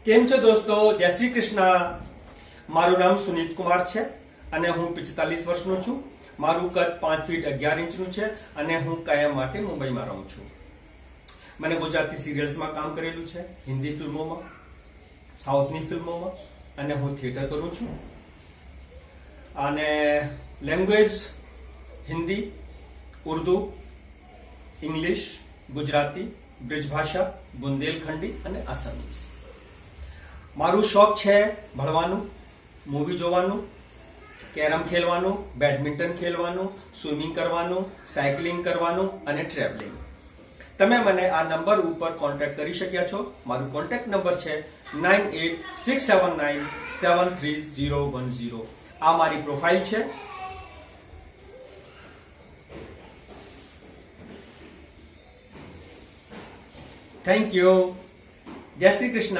કેમ છો દોસ્તો? જય શ્રી કૃષ્ણ. મારું નામ સુનીત કુમાર છે અને હું 45 વર્ષનો છું. મારું કદ 5 ફીટ 11 ઇંચનું છે અને હું કાયમ માટે મુંબઈમાં રહું છું. મને ગુજરાતી સિરિયલ્સમાં કામ કરેલું છે, હિન્દી ફિલ્મોમાં, સાઉથની ફિલ્મોમાં, અને હું થિયેટર કરું છું. અને લેંગ્વેજ હિન્દી, ઉર્દુ, ઇંગ્લિશ, ગુજરાતી, બ્રિજભાષા, બુંદેલખંડી અને આસામીઝ. મારું શોખ છે ભણવાનું, મૂવી જોવાનું, કેરમ ખેલવાનું, બેડમિન્ટન ખેલવાનું, સ્વિમિંગ કરવાનું, સાયકલિંગ કરવાનું અને ટ્રેવલિંગ. તમે મને આ નંબર ઉપર કોન્ટેક્ટ કરી શક્યા છો. મારું કોન્ટેક્ટ નંબર છે 9867973010. આ મારી પ્રોફાઇલ છે. Thank you. જય શ્રી કૃષ્ણ.